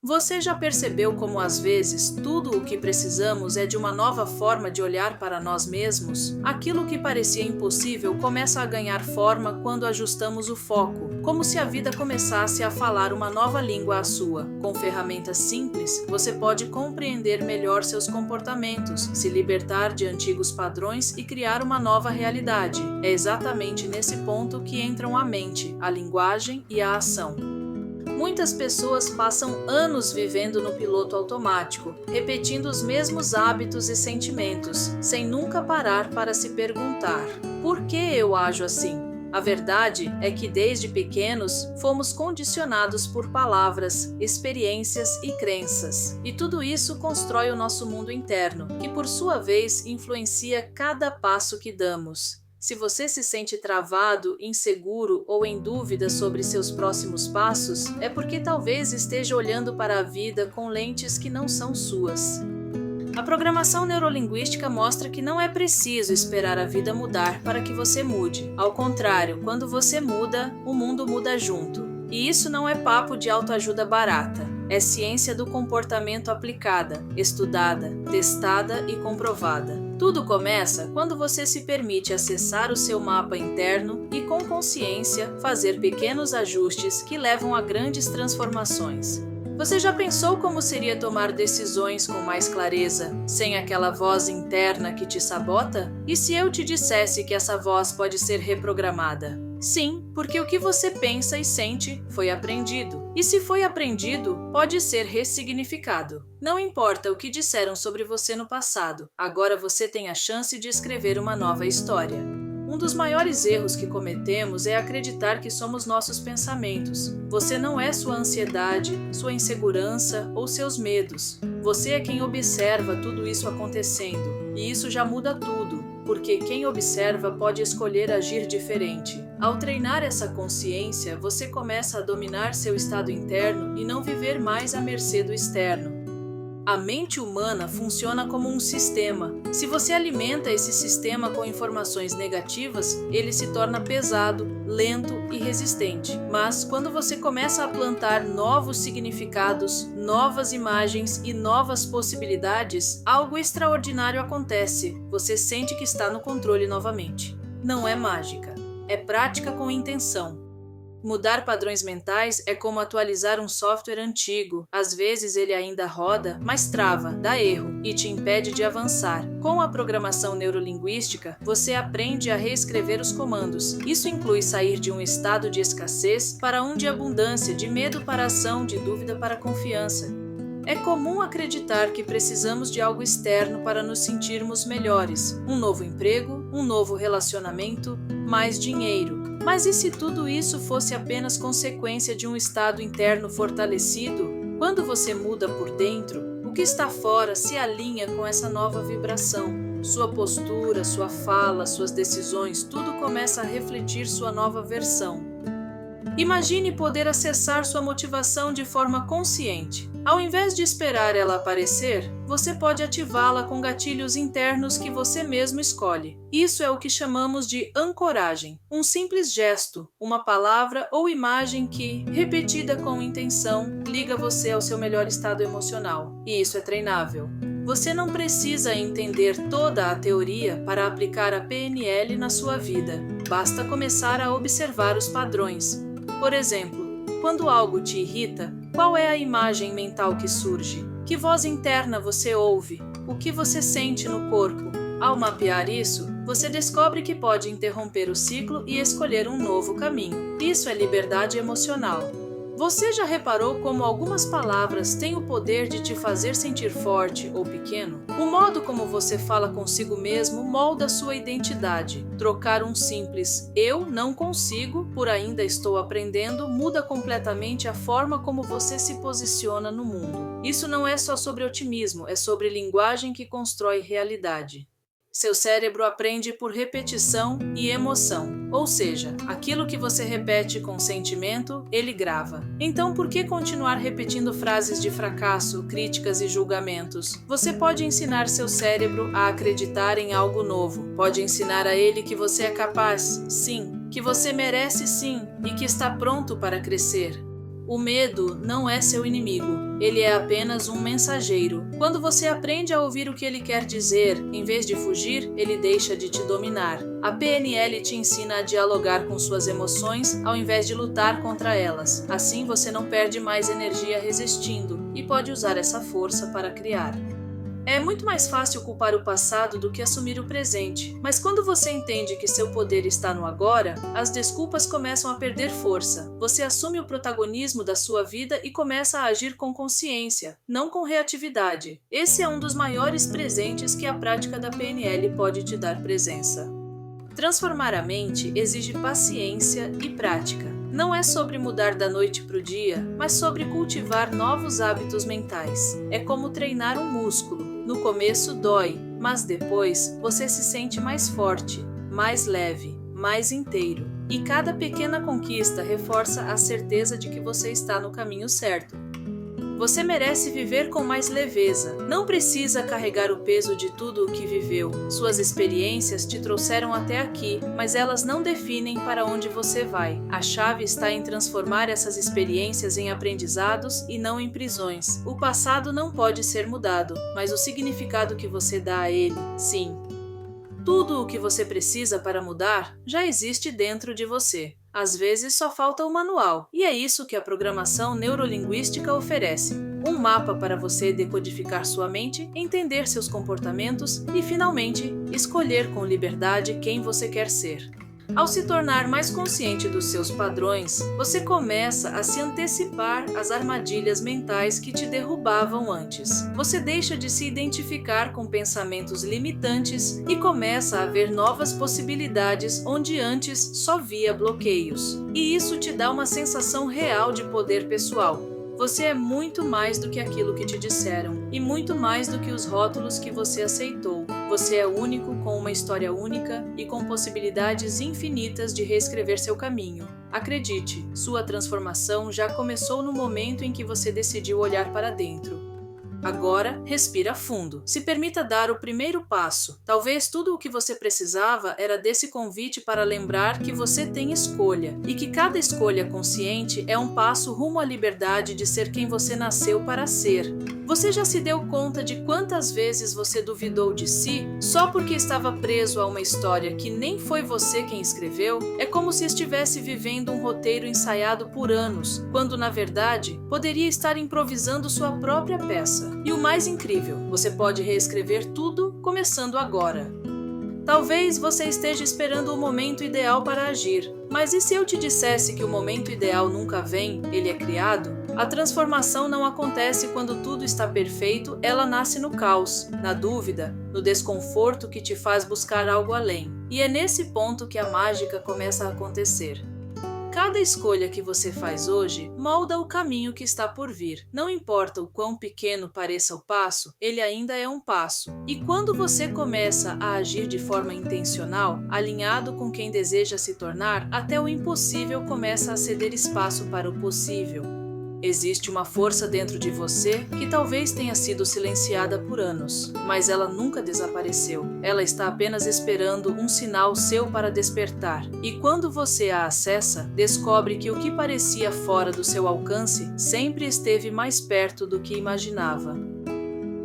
Você já percebeu como às vezes tudo o que precisamos é de uma nova forma de olhar para nós mesmos? Aquilo que parecia impossível começa a ganhar forma quando ajustamos o foco, como se a vida começasse a falar uma nova língua à sua. Com ferramentas simples, você pode compreender melhor seus comportamentos, se libertar de antigos padrões e criar uma nova realidade. É exatamente nesse ponto que entram a mente, a linguagem e a ação. Muitas pessoas passam anos vivendo no piloto automático, repetindo os mesmos hábitos e sentimentos, sem nunca parar para se perguntar: por que eu ajo assim? A verdade é que desde pequenos fomos condicionados por palavras, experiências e crenças. E tudo isso constrói o nosso mundo interno, que por sua vez influencia cada passo que damos. Se você se sente travado, inseguro ou em dúvida sobre seus próximos passos, é porque talvez esteja olhando para a vida com lentes que não são suas. A programação neurolinguística mostra que não é preciso esperar a vida mudar para que você mude. Ao contrário, quando você muda, o mundo muda junto. E isso não é papo de autoajuda barata. É ciência do comportamento aplicada, estudada, testada e comprovada. Tudo começa quando você se permite acessar o seu mapa interno e, com consciência, fazer pequenos ajustes que levam a grandes transformações. Você já pensou como seria tomar decisões com mais clareza, sem aquela voz interna que te sabota? E se eu te dissesse que essa voz pode ser reprogramada? Sim, porque o que você pensa e sente foi aprendido. E se foi aprendido, pode ser ressignificado. Não importa o que disseram sobre você no passado, agora você tem a chance de escrever uma nova história. Um dos maiores erros que cometemos é acreditar que somos nossos pensamentos. Você não é sua ansiedade, sua insegurança ou seus medos. Você é quem observa tudo isso acontecendo. E isso já muda tudo, porque quem observa pode escolher agir diferente. Ao treinar essa consciência, você começa a dominar seu estado interno e não viver mais à mercê do externo. A mente humana funciona como um sistema. Se você alimenta esse sistema com informações negativas, ele se torna pesado, lento e resistente. Mas quando você começa a plantar novos significados, novas imagens e novas possibilidades, algo extraordinário acontece. Você sente que está no controle novamente. Não é mágica, é prática com intenção. Mudar padrões mentais é como atualizar um software antigo. Às vezes ele ainda roda, mas trava, dá erro e te impede de avançar. Com a programação neurolinguística, você aprende a reescrever os comandos. Isso inclui sair de um estado de escassez para um de abundância, de medo para ação, de dúvida para confiança. É comum acreditar que precisamos de algo externo para nos sentirmos melhores. Um novo emprego, um novo relacionamento, mais dinheiro. Mas e se tudo isso fosse apenas consequência de um estado interno fortalecido? Quando você muda por dentro, o que está fora se alinha com essa nova vibração. Sua postura, sua fala, suas decisões, tudo começa a refletir sua nova versão. Imagine poder acessar sua motivação de forma consciente. Ao invés de esperar ela aparecer, você pode ativá-la com gatilhos internos que você mesmo escolhe. Isso é o que chamamos de ancoragem. Um simples gesto, uma palavra ou imagem que, repetida com intenção, liga você ao seu melhor estado emocional. E isso é treinável. Você não precisa entender toda a teoria para aplicar a PNL na sua vida. Basta começar a observar os padrões. Por exemplo, quando algo te irrita, qual é a imagem mental que surge? Que voz interna você ouve? O que você sente no corpo? Ao mapear isso, você descobre que pode interromper o ciclo e escolher um novo caminho. Isso é liberdade emocional. Você já reparou como algumas palavras têm o poder de te fazer sentir forte ou pequeno? O modo como você fala consigo mesmo molda sua identidade. Trocar um simples "eu não consigo" por "ainda estou aprendendo" muda completamente a forma como você se posiciona no mundo. Isso não é só sobre otimismo, é sobre linguagem que constrói realidade. Seu cérebro aprende por repetição e emoção, ou seja, aquilo que você repete com sentimento, ele grava. Então, por que continuar repetindo frases de fracasso, críticas e julgamentos? Você pode ensinar seu cérebro a acreditar em algo novo. Pode ensinar a ele que você é capaz, sim, que você merece sim e que está pronto para crescer. O medo não é seu inimigo. Ele é apenas um mensageiro. Quando você aprende a ouvir o que ele quer dizer, em vez de fugir, ele deixa de te dominar. A PNL te ensina a dialogar com suas emoções ao invés de lutar contra elas. Assim você não perde mais energia resistindo e pode usar essa força para criar. É muito mais fácil culpar o passado do que assumir o presente, mas quando você entende que seu poder está no agora, as desculpas começam a perder força. Você assume o protagonismo da sua vida e começa a agir com consciência, não com reatividade. Esse é um dos maiores presentes que a prática da PNL pode te dar presença. Transformar a mente exige paciência e prática. Não é sobre mudar da noite para o dia, mas sobre cultivar novos hábitos mentais. É como treinar um músculo. No começo dói, mas depois você se sente mais forte, mais leve, mais inteiro. E cada pequena conquista reforça a certeza de que você está no caminho certo. Você merece viver com mais leveza. Não precisa carregar o peso de tudo o que viveu. Suas experiências te trouxeram até aqui, mas elas não definem para onde você vai. A chave está em transformar essas experiências em aprendizados e não em prisões. O passado não pode ser mudado, mas o significado que você dá a ele, sim. Tudo o que você precisa para mudar já existe dentro de você. Às vezes só falta o manual, e é isso que a programação neurolinguística oferece. Um mapa para você decodificar sua mente, entender seus comportamentos e, finalmente, escolher com liberdade quem você quer ser. Ao se tornar mais consciente dos seus padrões, você começa a se antecipar às armadilhas mentais que te derrubavam antes. Você deixa de se identificar com pensamentos limitantes e começa a ver novas possibilidades onde antes só via bloqueios. E isso te dá uma sensação real de poder pessoal. Você é muito mais do que aquilo que te disseram, e muito mais do que os rótulos que você aceitou. Você é único, com uma história única e com possibilidades infinitas de reescrever seu caminho. Acredite, sua transformação já começou no momento em que você decidiu olhar para dentro. Agora, respira fundo. Se permita dar o primeiro passo. Talvez tudo o que você precisava era desse convite para lembrar que você tem escolha e que cada escolha consciente é um passo rumo à liberdade de ser quem você nasceu para ser. Você já se deu conta de quantas vezes você duvidou de si só porque estava preso a uma história que nem foi você quem escreveu? É como se estivesse vivendo um roteiro ensaiado por anos, quando na verdade poderia estar improvisando sua própria peça. E o mais incrível, você pode reescrever tudo começando agora. Talvez você esteja esperando o momento ideal para agir, mas e se eu te dissesse que o momento ideal nunca vem, ele é criado? A transformação não acontece quando tudo está perfeito, ela nasce no caos, na dúvida, no desconforto que te faz buscar algo além. E é nesse ponto que a mágica começa a acontecer. Cada escolha que você faz hoje molda o caminho que está por vir. Não importa o quão pequeno pareça o passo, ele ainda é um passo. E quando você começa a agir de forma intencional, alinhado com quem deseja se tornar, até o impossível começa a ceder espaço para o possível. Existe uma força dentro de você que talvez tenha sido silenciada por anos, mas ela nunca desapareceu. Ela está apenas esperando um sinal seu para despertar. E quando você a acessa, descobre que o que parecia fora do seu alcance sempre esteve mais perto do que imaginava.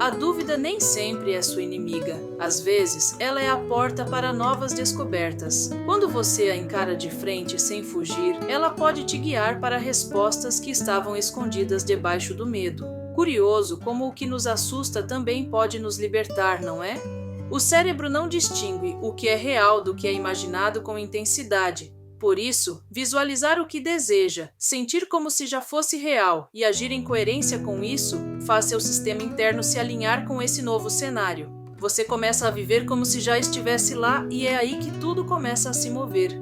A dúvida nem sempre é sua inimiga. Às vezes, ela é a porta para novas descobertas. Quando você a encara de frente sem fugir, ela pode te guiar para respostas que estavam escondidas debaixo do medo. Curioso como o que nos assusta também pode nos libertar, não é? O cérebro não distingue o que é real do que é imaginado com intensidade. Por isso, visualizar o que deseja, sentir como se já fosse real e agir em coerência com isso, faz seu sistema interno se alinhar com esse novo cenário. Você começa a viver como se já estivesse lá e é aí que tudo começa a se mover.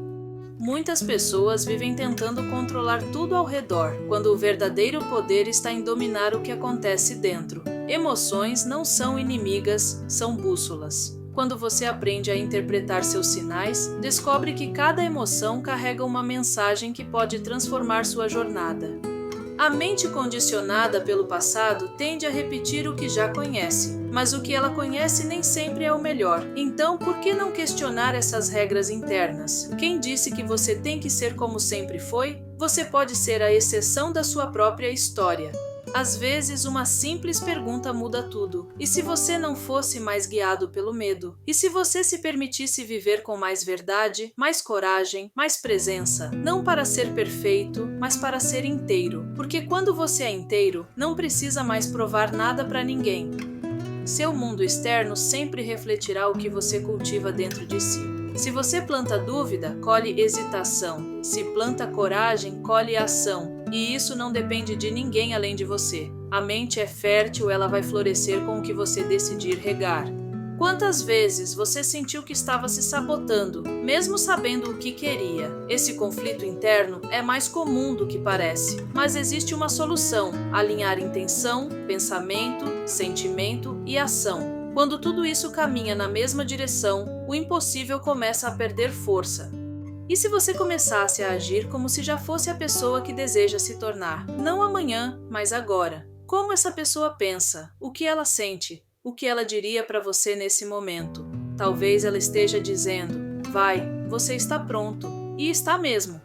Muitas pessoas vivem tentando controlar tudo ao redor, quando o verdadeiro poder está em dominar o que acontece dentro. Emoções não são inimigas, são bússolas. Quando você aprende a interpretar seus sinais, descobre que cada emoção carrega uma mensagem que pode transformar sua jornada. A mente condicionada pelo passado tende a repetir o que já conhece, mas o que ela conhece nem sempre é o melhor. Então, por que não questionar essas regras internas? Quem disse que você tem que ser como sempre foi? Você pode ser a exceção da sua própria história. Às vezes, uma simples pergunta muda tudo. E se você não fosse mais guiado pelo medo? E se você se permitisse viver com mais verdade, mais coragem, mais presença? Não para ser perfeito, mas para ser inteiro. Porque quando você é inteiro, não precisa mais provar nada para ninguém. Seu mundo externo sempre refletirá o que você cultiva dentro de si. Se você planta dúvida, colhe hesitação. Se planta coragem, colhe ação. E isso não depende de ninguém além de você. A mente é fértil, ela vai florescer com o que você decidir regar. Quantas vezes você sentiu que estava se sabotando, mesmo sabendo o que queria? Esse conflito interno é mais comum do que parece, mas existe uma solução: alinhar intenção, pensamento, sentimento e ação. Quando tudo isso caminha na mesma direção, o impossível começa a perder força. E se você começasse a agir como se já fosse a pessoa que deseja se tornar? Não amanhã, mas agora. Como essa pessoa pensa? O que ela sente? O que ela diria para você nesse momento? Talvez ela esteja dizendo: vai, você está pronto. E está mesmo.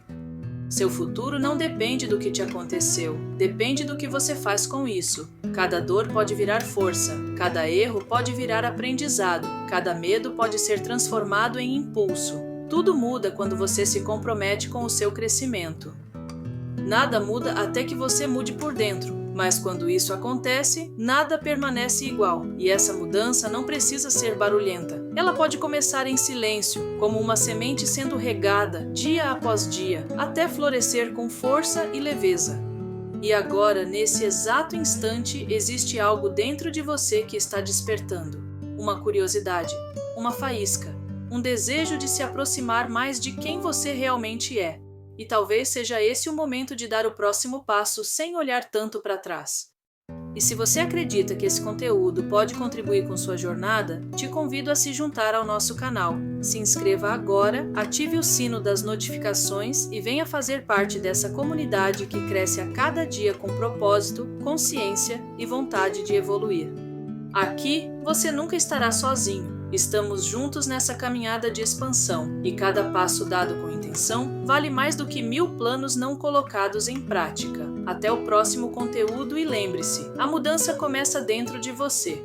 Seu futuro não depende do que te aconteceu, depende do que você faz com isso. Cada dor pode virar força, cada erro pode virar aprendizado, cada medo pode ser transformado em impulso. Tudo muda quando você se compromete com o seu crescimento. Nada muda até que você mude por dentro, mas quando isso acontece, nada permanece igual, e essa mudança não precisa ser barulhenta. Ela pode começar em silêncio, como uma semente sendo regada, dia após dia, até florescer com força e leveza. E agora, nesse exato instante, existe algo dentro de você que está despertando. Uma curiosidade, uma faísca, um desejo de se aproximar mais de quem você realmente é. E talvez seja esse o momento de dar o próximo passo sem olhar tanto para trás. E se você acredita que esse conteúdo pode contribuir com sua jornada, te convido a se juntar ao nosso canal. Se inscreva agora, ative o sino das notificações e venha fazer parte dessa comunidade que cresce a cada dia com propósito, consciência e vontade de evoluir. Aqui, você nunca estará sozinho. Estamos juntos nessa caminhada de expansão, e cada passo dado com intenção vale mais do que 1000 planos não colocados em prática. Até o próximo conteúdo e lembre-se, a mudança começa dentro de você.